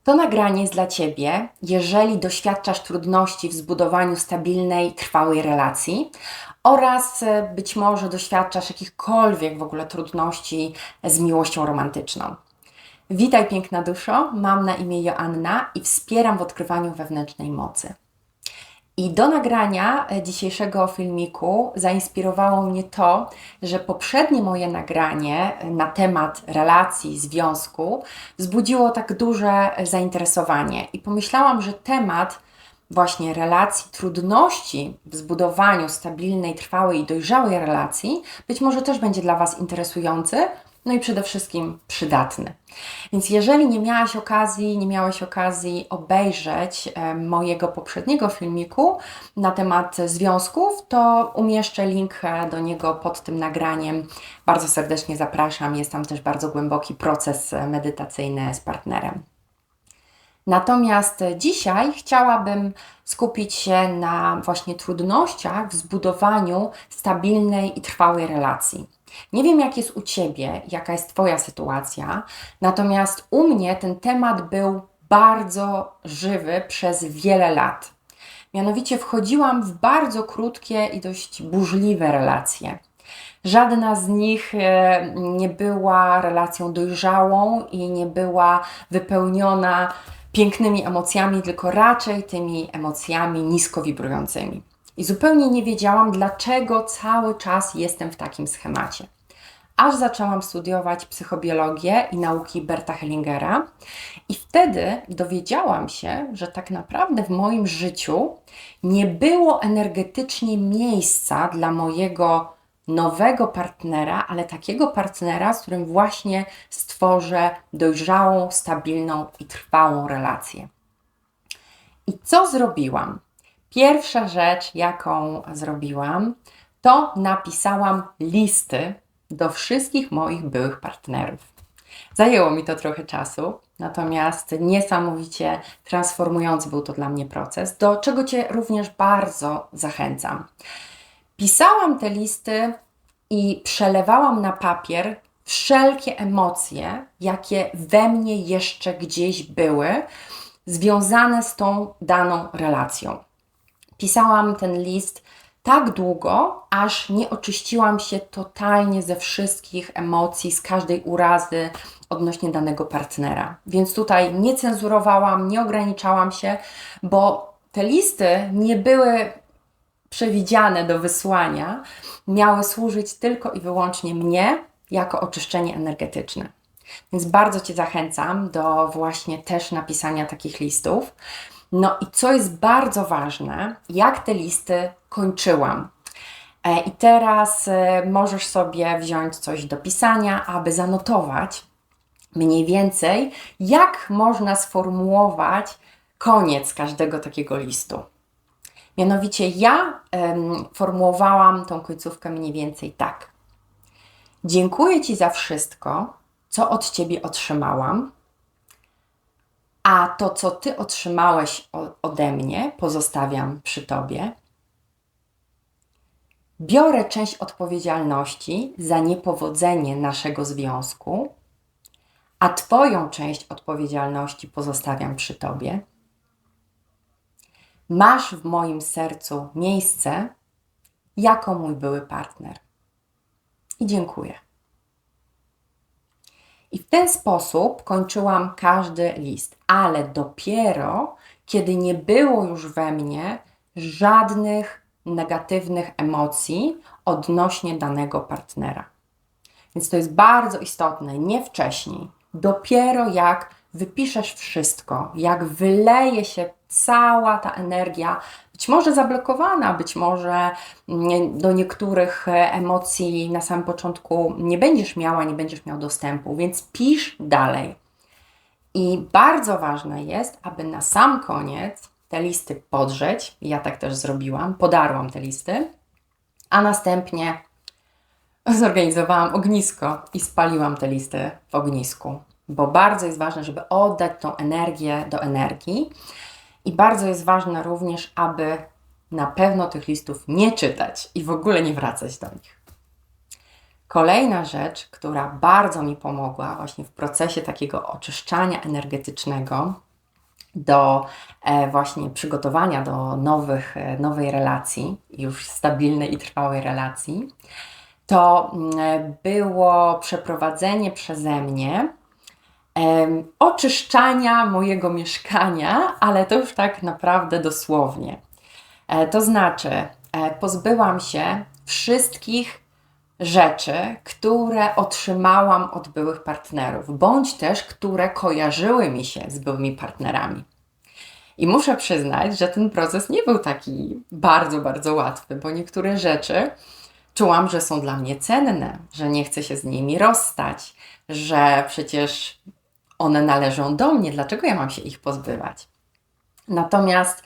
To nagranie jest dla Ciebie, jeżeli doświadczasz trudności w zbudowaniu stabilnej, trwałej relacji oraz być może doświadczasz jakichkolwiek w ogóle trudności z miłością romantyczną. Witaj piękna duszo, mam na imię Joanna i wspieram w odkrywaniu wewnętrznej mocy. I do nagrania dzisiejszego filmiku zainspirowało mnie to, że poprzednie moje nagranie na temat relacji, związku wzbudziło tak duże zainteresowanie i pomyślałam, że temat właśnie relacji, trudności w zbudowaniu stabilnej, trwałej i dojrzałej relacji być może też będzie dla Was interesujący, no i przede wszystkim przydatny. Więc jeżeli nie miałeś okazji obejrzeć mojego poprzedniego filmiku na temat związków, to umieszczę link do niego pod tym nagraniem. Bardzo serdecznie zapraszam. Jest tam też bardzo głęboki proces medytacyjny z partnerem. Natomiast dzisiaj chciałabym skupić się na właśnie trudnościach w zbudowaniu stabilnej i trwałej relacji. Nie wiem, jak jest u Ciebie, jaka jest Twoja sytuacja, natomiast u mnie ten temat był bardzo żywy przez wiele lat. Mianowicie wchodziłam w bardzo krótkie i dość burzliwe relacje. Żadna z nich nie była relacją dojrzałą i nie była wypełniona pięknymi emocjami, tylko raczej tymi emocjami nisko wibrującymi. I zupełnie nie wiedziałam, dlaczego cały czas jestem w takim schemacie. Aż zaczęłam studiować psychobiologię i nauki Berta Hellingera i wtedy dowiedziałam się, że tak naprawdę w moim życiu nie było energetycznie miejsca dla mojego nowego partnera, ale takiego partnera, z którym właśnie stworzę dojrzałą, stabilną i trwałą relację. I co zrobiłam? Pierwsza rzecz, jaką zrobiłam, to napisałam listy do wszystkich moich byłych partnerów. Zajęło mi to trochę czasu, natomiast niesamowicie transformujący był to dla mnie proces, do czego Cię również bardzo zachęcam. Pisałam te listy i przelewałam na papier wszelkie emocje, jakie we mnie jeszcze gdzieś były, związane z tą daną relacją. Pisałam ten list tak długo, aż nie oczyściłam się totalnie ze wszystkich emocji, z każdej urazy odnośnie danego partnera. Więc tutaj nie cenzurowałam, nie ograniczałam się, bo te listy nie były przewidziane do wysłania, miały służyć tylko i wyłącznie mnie jako oczyszczenie energetyczne. Więc bardzo Cię zachęcam do właśnie też napisania takich listów. No i co jest bardzo ważne, jak te listy kończyłam. I teraz możesz sobie wziąć coś do pisania, aby zanotować mniej więcej, jak można sformułować koniec każdego takiego listu. Mianowicie ja formułowałam tą końcówkę mniej więcej tak. Dziękuję Ci za wszystko, co od Ciebie otrzymałam, a to, co Ty otrzymałeś ode mnie, pozostawiam przy Tobie. Biorę część odpowiedzialności za niepowodzenie naszego związku, a Twoją część odpowiedzialności pozostawiam przy Tobie. Masz w moim sercu miejsce jako mój były partner. I dziękuję. I w ten sposób kończyłam każdy list, ale dopiero kiedy nie było już we mnie żadnych negatywnych emocji odnośnie danego partnera. Więc to jest bardzo istotne, nie wcześniej. Dopiero jak wypiszesz wszystko, jak wyleje się cała ta energia, być może zablokowana, być może do niektórych emocji na samym początku nie będziesz miał dostępu, więc pisz dalej. I bardzo ważne jest, aby na sam koniec te listy podrzeć, ja tak też zrobiłam, podarłam te listy, a następnie zorganizowałam ognisko i spaliłam te listy w ognisku, bo bardzo jest ważne, żeby oddać tą energię do energii i bardzo jest ważne również, aby na pewno tych listów nie czytać i w ogóle nie wracać do nich. Kolejna rzecz, która bardzo mi pomogła właśnie w procesie takiego oczyszczania energetycznego, do właśnie przygotowania do nowej relacji, już stabilnej i trwałej relacji, to było przeprowadzenie przeze mnie oczyszczania mojego mieszkania, ale to już tak naprawdę dosłownie. To znaczy, pozbyłam się wszystkich rzeczy, które otrzymałam od byłych partnerów, bądź też które kojarzyły mi się z byłymi partnerami. I muszę przyznać, że ten proces nie był taki bardzo, bardzo łatwy, bo niektóre rzeczy czułam, że są dla mnie cenne, że nie chcę się z nimi rozstać, że przecież one należą do mnie, dlaczego ja mam się ich pozbywać? Natomiast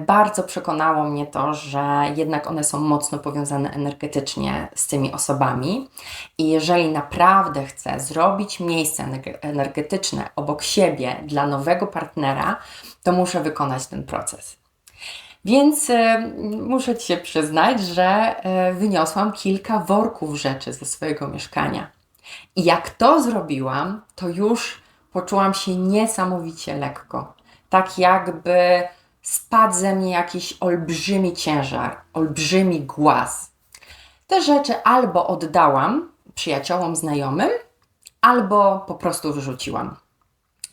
bardzo przekonało mnie to, że jednak one są mocno powiązane energetycznie z tymi osobami i jeżeli naprawdę chcę zrobić miejsce energetyczne obok siebie dla nowego partnera, to muszę wykonać ten proces. Więc muszę Ci się przyznać, że wyniosłam kilka worków rzeczy ze swojego mieszkania. I jak to zrobiłam, to już poczułam się niesamowicie lekko. Tak jakby spadł ze mnie jakiś olbrzymi ciężar, olbrzymi głaz. Te rzeczy albo oddałam przyjaciołom, znajomym, albo po prostu wyrzuciłam.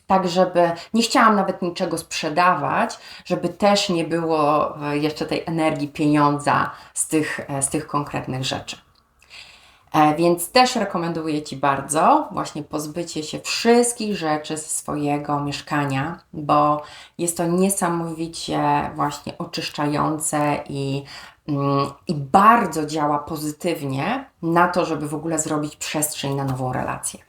Tak, żeby nie chciałam nawet niczego sprzedawać, żeby też nie było jeszcze tej energii pieniądza z tych konkretnych rzeczy. Więc też rekomenduję Ci bardzo właśnie pozbycie się wszystkich rzeczy ze swojego mieszkania, bo jest to niesamowicie właśnie oczyszczające i bardzo działa pozytywnie na to, żeby w ogóle zrobić przestrzeń na nową relację.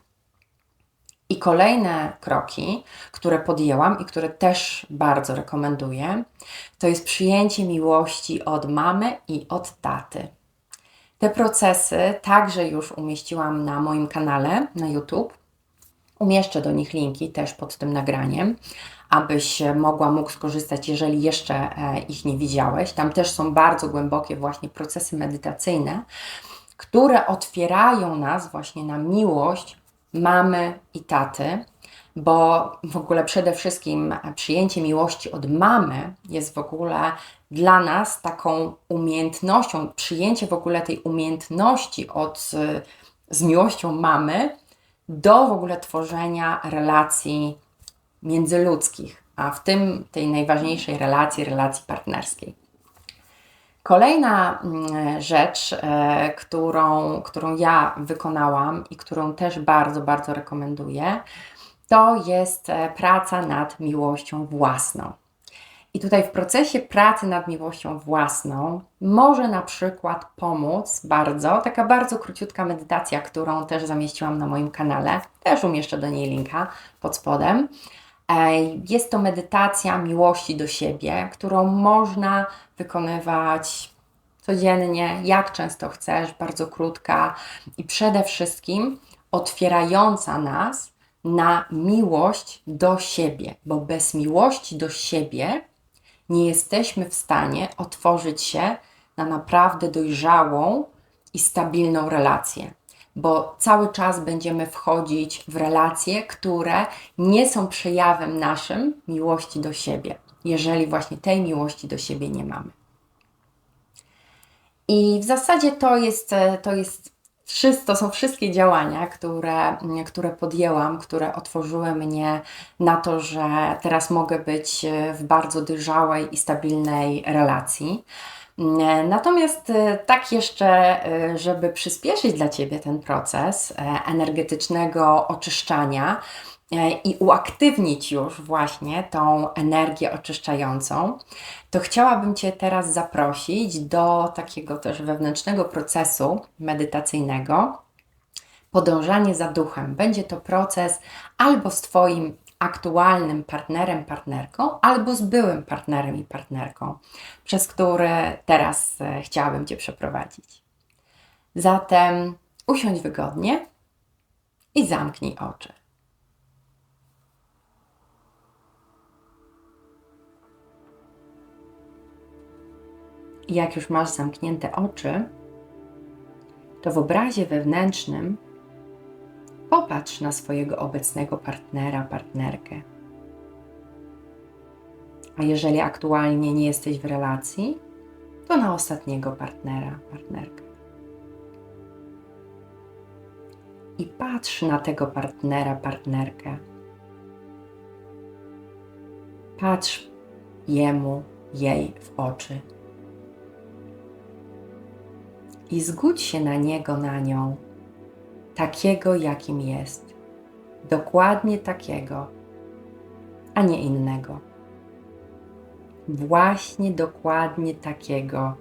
I kolejne kroki, które podjęłam i które też bardzo rekomenduję, to jest przyjęcie miłości od mamy i od taty. Te procesy także już umieściłam na moim kanale na YouTube. Umieszczę do nich linki też pod tym nagraniem, abyś mógł skorzystać, jeżeli jeszcze ich nie widziałeś. Tam też są bardzo głębokie właśnie procesy medytacyjne, które otwierają nas właśnie na miłość mamy i taty, bo w ogóle przede wszystkim przyjęcie miłości od mamy jest w ogóle dla nas taką umiejętnością, przyjęcie w ogóle tej umiejętności z miłością mamy do w ogóle tworzenia relacji międzyludzkich, a w tym tej najważniejszej relacji partnerskiej. Kolejna rzecz, którą ja wykonałam i którą też bardzo, bardzo rekomenduję, to jest praca nad miłością własną. I tutaj w procesie pracy nad miłością własną może na przykład pomóc taka bardzo króciutka medytacja, którą też zamieściłam na moim kanale. Też umieszczę do niej linka pod spodem. Jest to medytacja miłości do siebie, którą można wykonywać codziennie, jak często chcesz, bardzo krótka i przede wszystkim otwierająca nas na miłość do siebie, bo bez miłości do siebie nie jesteśmy w stanie otworzyć się na naprawdę dojrzałą i stabilną relację, bo cały czas będziemy wchodzić w relacje, które nie są przejawem naszym miłości do siebie, jeżeli właśnie tej miłości do siebie nie mamy. I w zasadzie to są wszystkie działania, które podjęłam, które otworzyły mnie na to, że teraz mogę być w bardzo dojrzałej i stabilnej relacji. Natomiast tak jeszcze, żeby przyspieszyć dla Ciebie ten proces energetycznego oczyszczania i uaktywnić już właśnie tą energię oczyszczającą, to chciałabym Cię teraz zaprosić do takiego też wewnętrznego procesu medytacyjnego. Podążanie za duchem. Będzie to proces albo z Twoim aktualnym partnerem, partnerką, albo z byłym partnerem i partnerką, przez który teraz chciałabym Cię przeprowadzić. Zatem usiądź wygodnie i zamknij oczy. I jak już masz zamknięte oczy, to w obrazie wewnętrznym popatrz na swojego obecnego partnera, partnerkę. A jeżeli aktualnie nie jesteś w relacji, to na ostatniego partnera, partnerkę. I patrz na tego partnera, partnerkę. Patrz jemu, jej w oczy. I zgódź się na niego, na nią, takiego jakim jest. Dokładnie takiego, a nie innego. Właśnie dokładnie takiego,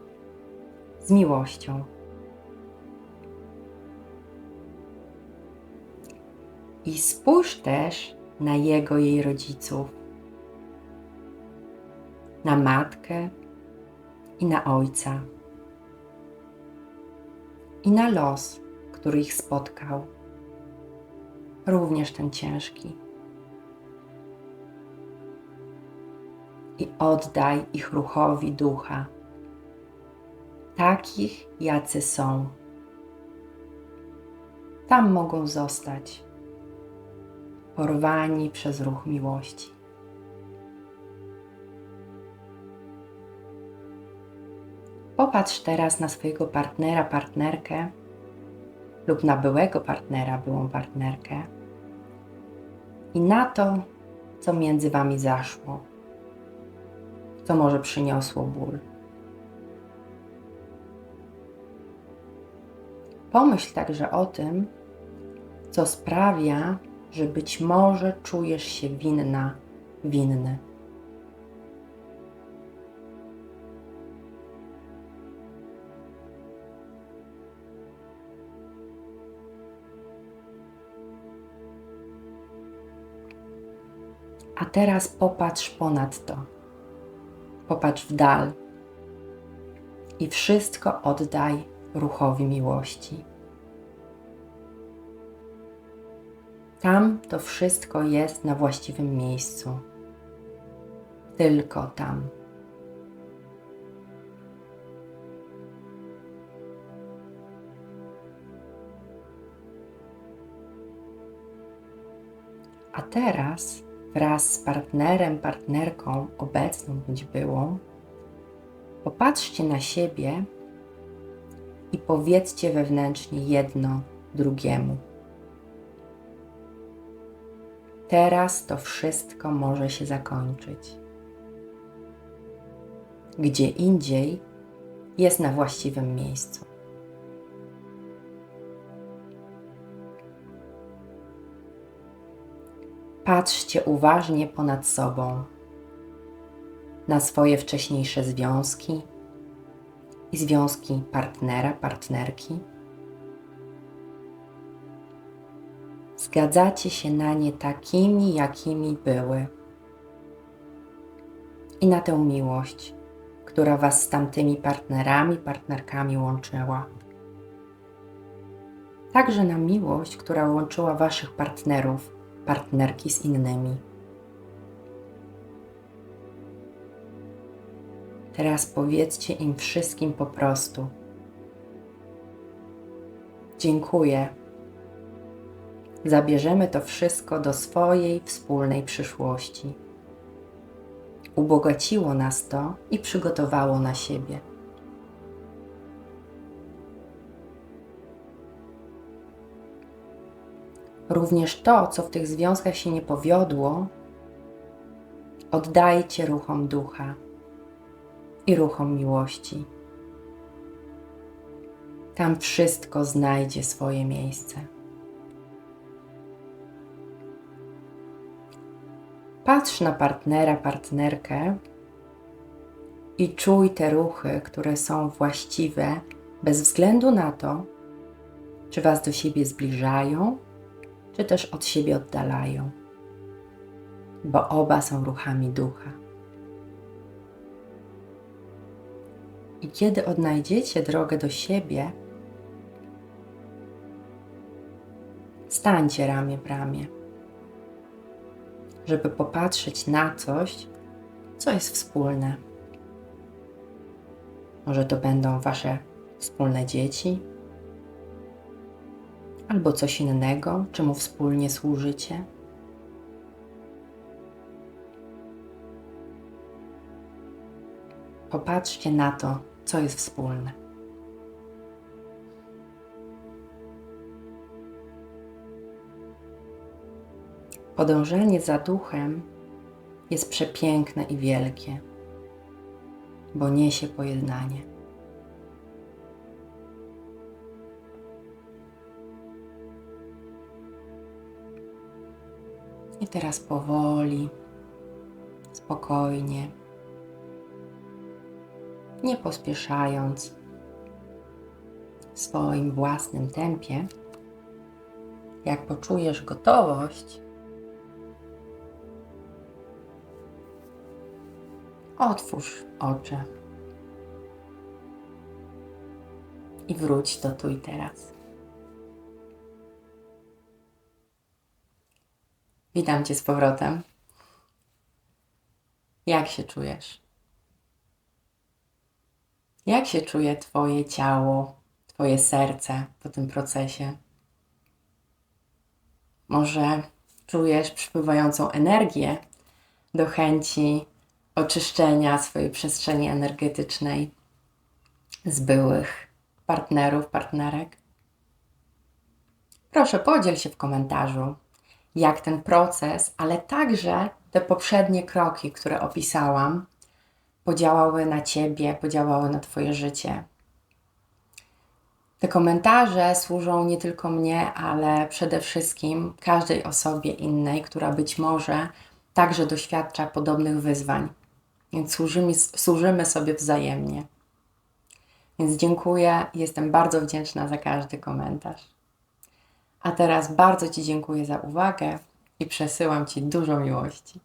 z miłością. I spójrz też na jego, jej rodziców, na matkę i na ojca, i na los, który ich spotkał, również ten ciężki. I oddaj ich ruchowi ducha, takich, jacy są. Tam mogą zostać, porwani przez ruch miłości. Popatrz teraz na swojego partnera, partnerkę lub na byłego partnera, byłą partnerkę i na to, co między wami zaszło, co może przyniosło ból. Pomyśl także o tym, co sprawia, że być może czujesz się winna, winny. A teraz popatrz ponad to. Popatrz w dal i wszystko oddaj ruchowi miłości. Tam to wszystko jest na właściwym miejscu. Tylko tam. A teraz wraz z partnerem, partnerką obecną bądź byłą, popatrzcie na siebie i powiedzcie wewnętrznie jedno drugiemu. Teraz to wszystko może się zakończyć. Gdzie indziej jest na właściwym miejscu. Patrzcie uważnie ponad sobą na swoje wcześniejsze związki i związki partnera, partnerki. Zgadzacie się na nie takimi, jakimi były. I na tę miłość, która was z tamtymi partnerami, partnerkami łączyła. Także na miłość, która łączyła waszych partnerów, partnerki z innymi. Teraz powiedzcie im wszystkim po prostu: dziękuję. Zabierzemy to wszystko do swojej wspólnej przyszłości. Ubogaciło nas to i przygotowało na siebie. Również to, co w tych związkach się nie powiodło, oddajcie ruchom ducha i ruchom miłości. Tam wszystko znajdzie swoje miejsce. Patrz na partnera, partnerkę i czuj te ruchy, które są właściwe, bez względu na to, czy was do siebie zbliżają, czy też od siebie oddalają, bo oba są ruchami ducha. I kiedy odnajdziecie drogę do siebie, stańcie ramię w ramię, żeby popatrzeć na coś, co jest wspólne. Może to będą wasze wspólne dzieci, albo coś innego, czemu wspólnie służycie. Popatrzcie na to, co jest wspólne. Podążanie za duchem jest przepiękne i wielkie, bo niesie pojednanie. I teraz powoli, spokojnie, nie pospieszając, w swoim własnym tempie, jak poczujesz gotowość, otwórz oczy i wróć do tu i teraz. Witam Cię z powrotem. Jak się czujesz? Jak się czuje Twoje ciało, Twoje serce po tym procesie? Może czujesz przypływającą energię do chęci oczyszczenia swojej przestrzeni energetycznej z byłych partnerów, partnerek? Proszę, podziel się w komentarzu, jak ten proces, ale także te poprzednie kroki, które opisałam, podziałały na Ciebie, podziałały na Twoje życie. Te komentarze służą nie tylko mnie, ale przede wszystkim każdej osobie innej, która być może także doświadcza podobnych wyzwań. Więc służymy sobie wzajemnie. Więc dziękuję, jestem bardzo wdzięczna za każdy komentarz. A teraz bardzo Ci dziękuję za uwagę i przesyłam Ci dużo miłości.